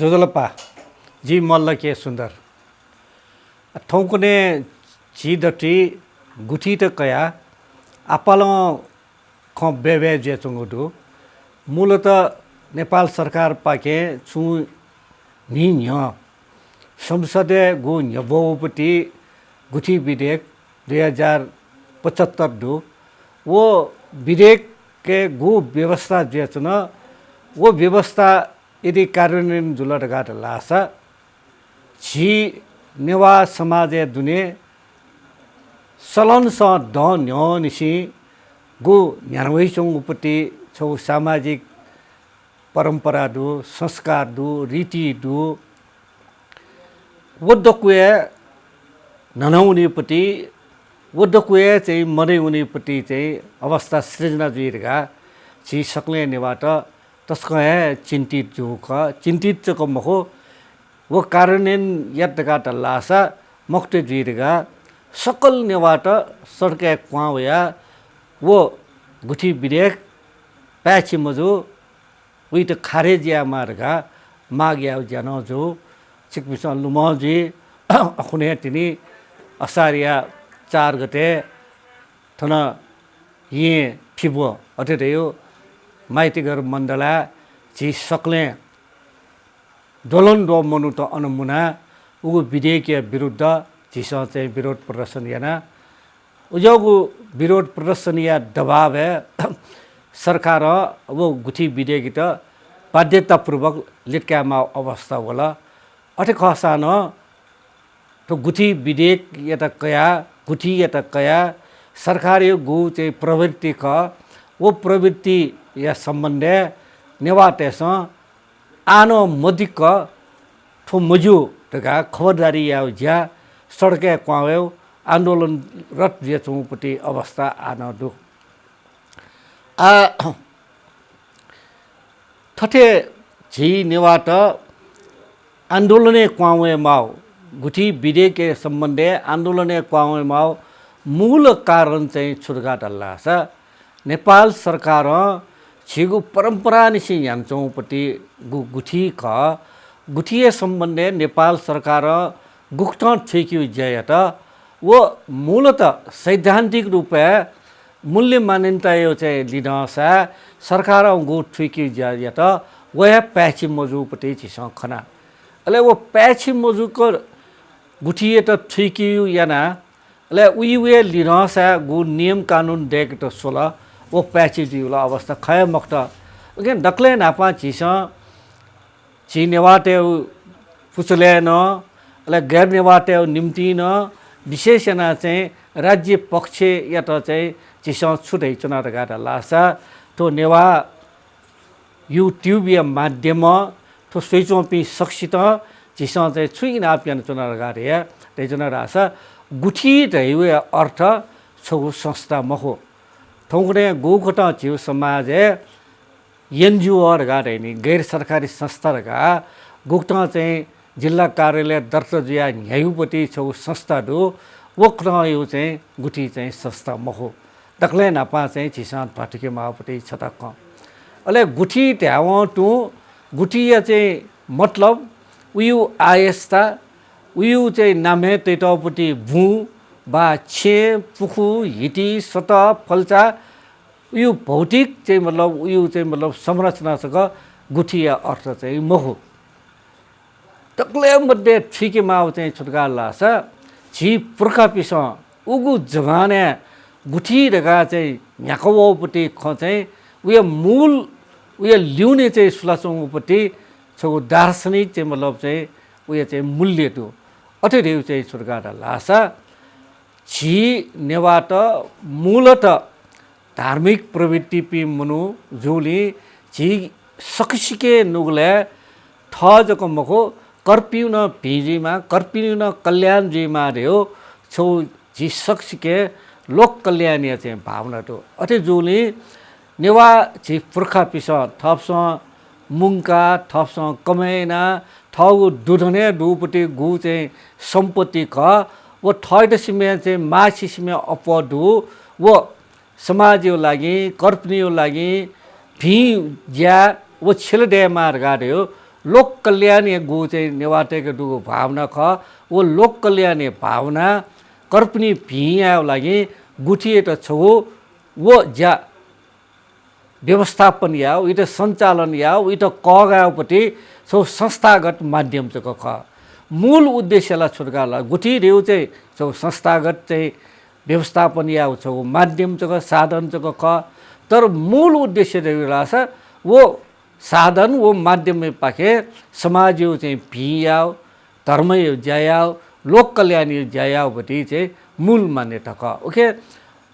जोजलप्पा जी मल्ल के सुन्दर ठौकुने जी दटी गुठी त कया आपाल ख बेबे जे चंगुडु मूलत नेपाल सरकार पाके छु निन्य संसदीय गु न्यबोपति गुठी विधेयक 2075 दु वो विधेयक के गु व्यवस्था जे छ न वो व्यवस्था यदि कार्यान्वयन जुलट गाट लासा छी नेवा समाजे दुने सलन स द न्यो निसी गु न्यानवै चंगुपति छौ सामाजिक परम्परा दु संस्कार दु रीति दु वद्दकुए ननौनीपति वद्दकुए चाहिँ मनै उनीपति चाहिँ अवस्था सृजना जुइरगा छी सक्ले नेबाट तस्को है चिंतित जो का चिंतित चको महो वो कार्यान्वयन यत्तका लासा मक्ते जुइरगा सकल नेबाट सडके क्वावया वो गुठी विधेयक प्याची मजो उही त खारेजिया मार्गा माग्या जानो जो चिकपिस लुमजी अखुने तिनी असारिया 4 गते थन ये फिबो अटेयो माइतीगर मण्डला जी सक्ले दोलन दो मनु त अनुमुना उगु विधेयकीय विरुद्ध जिस चाहिँ विरोध प्रदर्शन याना उजगु विरोध प्रदर्शन या दबाव है सरकार वो गुठी विधेयक त बाध्यतापूर्वक लिटकामा अवस्था होला अटे खसान तो गुठी विधेयक यता कया गुठी यता कया सरकार यो गु चाहिँ प्रवृत्ति क वो प्रवृत्ति या सम्बन्ध नेवातेस आनो मदिक ठो मजु तका खबरदारी या ज्या सडके क्वावेउ आन्दोलन रत जे चौपति अवस्था आन दु थटे झी नेवाट आन्दोलने क्वावे माओ गुठी विधेयक के सम्बन्धे आन्दोलने क्वावे माओ मूल कारण चाहिँ छुटगाट अल्लाह नेपाल सरकार छिगु परम्परा निसी यान्छौपति गुठी क गुठीय सम्बन्धे नेपाल सरकार गुक्ट ठेक्यु जयत वो मूलतः सैद्धान्तिक रूपे मूल्य मान्यता यो चाहिँ लिनसा सरकार गु ठेक्यु जयत वह प्याची मजुपति छिसं खना अले वो प्याची मजुको गुठीय त ठेक्यु याना अले उइवे लिनसा गु नियम कानुन देख त 16 वो प्याची जिउला अवस्था खय मक्त लेकिन डक्ले नापा छिस छि नेवाटे पुचले न अले गैर नेवाटे निम्ति न विशेषना चाहिँ राज्य पक्ष या त चाहिँ छिस छुटै चुनाव गाटा लासा तो नेवा युट्युब या माध्यम तो सोइचोपी सक्षित छिस चाहिँ छुइन आपियन चुनाव गाटे या तेजना रासा गुठी दैवे अर्थ छौ संस्था महो थौंगने गोकटा जीव समाज एनजीओ गाटे नि गैर सरकारी संस्था गा गुक्टा चाहिँ जिल्ला कार्यालय दर्त जिया न्यायुपति छौ संस्था दु वक्र यो चाहिँ गुठी चाहिँ संस्था महो तकले नापा चाहिँ छिसात पाटिके मापति छतक अले गुठी त्याव टु गुठी चाहिँ मतलब उयु आयस्ता उयु चाहिँ नामे तेटपति भू बा छे पुखु हिटी सत फल्चा उयु भौतिक चाहिँ मतलब उयु चाहिँ मतलब संरचनासँग गुठीय अर्थ चाहिँ महो तक्ले मध्ये ठिके माउ चाहिँ छुटका लास छि पुर्खा पिस उगु जमाने गुठी रगा चाहिँ न्याकवपति ख चाहिँ उयो मूल उयो ल्युने चाहिँ सुलाचौपति छौ दार्शनिक चाहिँ मतलब चाहिँ उयो चाहिँ मूल्य दु अठेदेउ चाहिँ छुटका लासा छि नेवाट मूलत धार्मिक प्रवृत्ति पि मनु जोली छि सकिसिके नुगले थ जको मखो कर्पिउ न भिजीमा कर्पिउ न कल्याण जीमा रेयो छौ झि सकिसिके लोक कल्याणीय चाहिँ भावना तो अथे जोली नेवा छि पुर्खा पिस थप्स मुंका थप्स कमेना थगु दुधने दुपति गु चाहिँ सम्पत्ति क वो थर्ड सिमे चाहिँ मासी सिमे अपदु वो समाजको लागि कर्पनीको लागि भी ज्या वो छिलडे मार गाड्यो लोक कल्याण गु चाहिँ नेवाटेको दुगो भावना ख वो लोक कल्याण भावना कर्पनी भिया लागि गुठिए त छौ वो ज्या व्यवस्थापन या उइट सञ्चालन या उइट कगाउपट्टि छौ संस्थागत माध्यम चाहिँ ख मूल उद्देश्यलाई छुटकाला गुठी रेउ चाहिँ छौ संस्थागत चाहिँ व्यवस्थापन या छौ माध्यम चाहिँ साधन चाहिँ ख तर मूल उद्देश्य रहेको छ वो साधन वो माध्यम में पाखे समाज यो चाहिँ भियाओ धर्म यो ज्यायाओ लोक कल्याण यो ज्यायाओ बटी चाहिँ मूल मान्यता ख ओके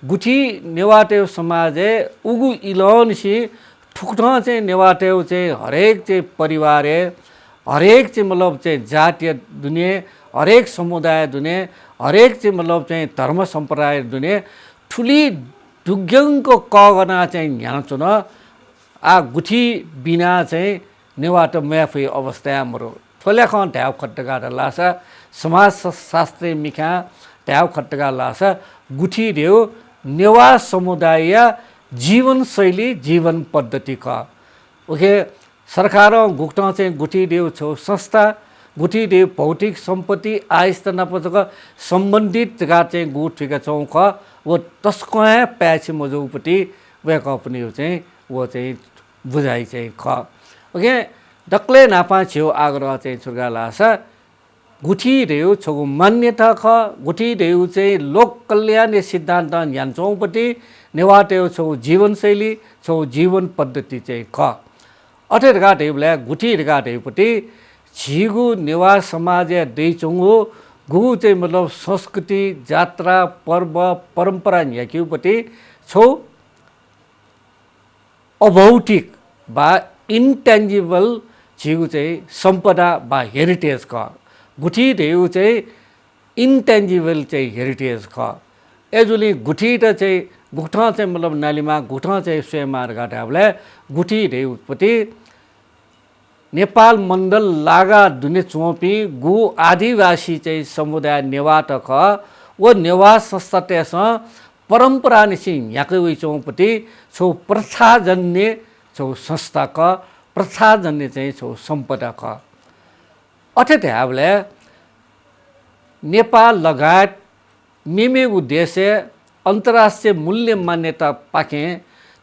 गुठी नेवाटे समाज उगु इलनसी ठुक्ठा चाहिँ नेवाटे चाहिँ हरेक चाहिँ परिवार हरेक चाहिँ मतलब चाहिँ जातीय दुनियाँ हरेक समुदाय दुनियाँ हरेक चाहिँ मतलब चाहिँ धर्म सम्प्रदाय दुनियाँ ठुली दुग्यङको कगना चाहिँ यहाँ चुन आ गुठी बिना चाहिँ नेवाट म्याफै अवस्था हाम्रो थोल्या खान ढ्याउ खट्टगा लासा समाज शास्त्री मिखा ढ्याउ खट्टगा लासा गुठी रेउ नेवा समुदाय जीवनशैली जीवन पद्धति ख ओके सरकार गुक्टा चाहिँ गुठी रेउ छौ संस्था गुठी रेउ भौतिक सम्पत्ति आयस्ता नपचक सम्बन्धित जग्गा चाहिँ गुठीका छौँ ख वो तस्को प्याच मजौपट्टि वे पनि चाहिँ वो चाहिँ बुझाइ चाहिँ ख ओके डक्ले नापा छेउ आग्रह चाहिँ छुर्गा लासा गुठी रेउ छौ मान्यता ख गुठी रेउ चाहिँ लोक कल्याण सिद्धान्त यान्छौपट्टि नेवाटेउ छौ जीवनशैली छौ जीवन पद्धति चाहिँ ख अठेर घाट हेउला गुठी घाट हेउपट्टि झिगु नेवा समाज दैचुङो गु चाहिँ मतलब संस्कृति जात्रा पर्व परम्परा याक्युपट्टि छौ अभौतिक बा इन्टेन्जिबल झिगु चाहिँ सम्पदा बा हेरिटेज ख गुठी रेउ चाहिँ इन्टेन्जिबल चाहिँ हेरिटेज ख एजुली गुठी त चाहिँ गुठा चाहिँ मतलब नालीमा गुठा चाहिँ स्वयंमार घाटालाई गुठी रेउपट्टि नेपाल मण्डल लागा दुने चोपी गु आदिवासी चाहिँ समुदाय नेवाट ख वो नेवा संस्था परम्परा निसी यहाँकै उही चौपट्टि छौ प्रथाजन्य छौ संस्था ख प्रथाजन्य चाहिँ छौ सम्पदा ख अठे ध्यावले नेपाल लगायत मेमे उद्देश्य अन्तर्राष्ट्रिय मूल्य मान्यता पाके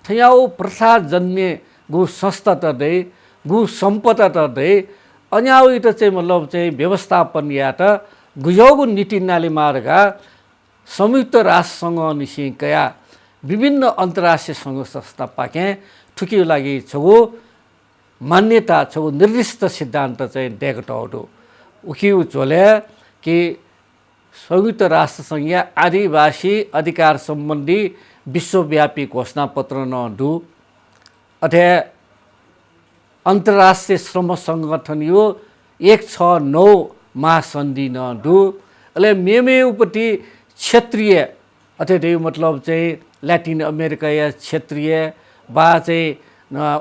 थयाउ प्रथाजन्य गु संस्था त दे गु सम्पदा त दे अन्याउ त चाहिँ मतलब चाहिँ व्यवस्थापन या त गुजौगु नीति नाली मार्गा संयुक्त राष्ट्रसँग निसिकया विभिन्न अन्तर्राष्ट्रिय सङ्घ संस्था पाके ठुकियो लागि छगु मान्यता छगु निर्दिष्ट सिद्धान्त चाहिँ डेकटौडो उखिउ झोले कि संयुक्त राष्ट्रसँग आदिवासी अधिकार सम्बन्धी विश्वव्यापी घोषणा पत्र नडु अथे अन्तर्राष्ट्रिय श्रम सङ्गठन यो 169 महासन्धि नडु अले मेमेउपट्टि क्षेत्रीय अथवा मतलब चाहिँ ल्याटिन अमेरिका या क्षेत्रीय बा चाहिँ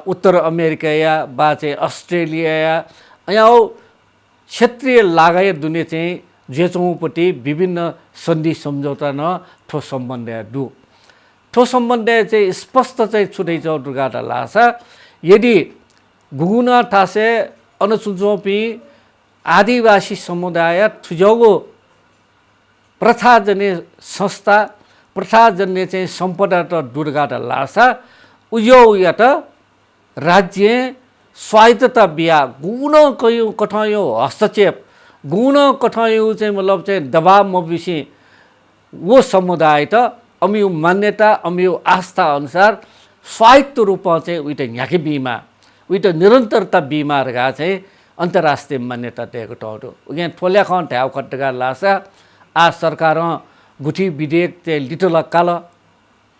उत्तर अमेरिका या बा चाहिँ अस्ट्रेलिया या यहाँ क्षेत्रीय लगायत दुनियाँ चाहिँ जेचौँपट्टि विभिन्न सन्धि सम्झौता न ठोस सम्बन्ध दु ठोस सम्बन्ध चाहिँ स्पष्ट चाहिँ छुटै चौटुगाटा लासा यदि गुगुना ठासे अनुसुचोपी आदिवासी समुदाय ठुजौगो प्रथाजन्य संस्था प्रथाजन्य चाहिँ सम्पदा त दुर्गाटा लासा उयो या त राज्य स्वायत्तता बिया गुण कयो कठायो हस्तक्षेप गुण कठायो चाहिँ मतलब चाहिँ दबाव मबिसी वो समुदाय त अमियो मान्यता अमियो आस्था अनुसार स्वायत्त रूपमा चाहिँ उइट याके बिमा उइट निरन्तरता बिमारगा चाहिँ अन्तर्राष्ट्रिय मान्यता दिएको टाउटो यहाँ ठोल्या खान ढ्याउ खट्टगा लासा आ सरकार गुठी विधेयक चाहिँ लिटल काल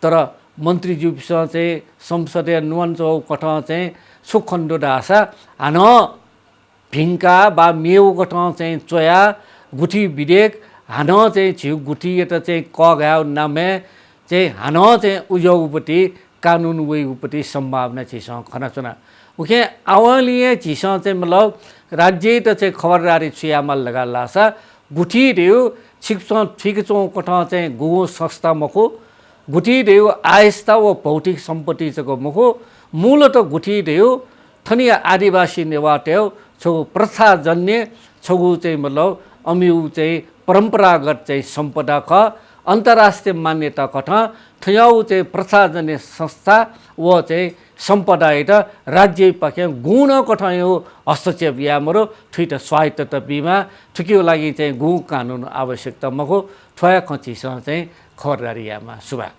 तर मन्त्रीज्यूसँग चाहिँ संसदीय नुवन चौ कठ चाहिँ सुखण्डो ढासा हान भिङ्का बा मेउ कठ चाहिँ चोया गुठी विधेयक हान चाहिँ छिउ गुठी यता चाहिँ क गाउ नामे चाहिँ हान चाहिँ उजौपट्टि कानुन वेपट्टि सम्भावना छिसँग खनाचुना उखे आवलिए छिसँग चाहिँ मतलब राज्य त चाहिँ खबरदारी छुयामा लगा लासा गुठी रेउ छिक्छौँ ठिकछौँ कठा चाहिँ गो संस्था मखो गुठी रेउ आयस्ता व भौतिक सम्पत्ति चाहिँ मखो मूलत गुठी रेउ थनिया आदिवासी नेवाटेउ छगु प्रथाजन्य छगु चाहिँ मतलब अमिउ चाहिँ परम्परागत चाहिँ सम्पदा ख अन्तर्राष्ट्रिय मान्यता कठ थयाउ चाहिँ प्रथाजन्य संस्था व चाहिँ सम्पदा हेठ राज्य पक्ष गुण कठायो हस्तक्षेप यामरो ठुइट स्वायत्तता बिमा ठुकियो लागि चाहिँ गु कानुन आवश्यकता मको ठया खचिसँग चाहिँ खबरदारी यामा सुभा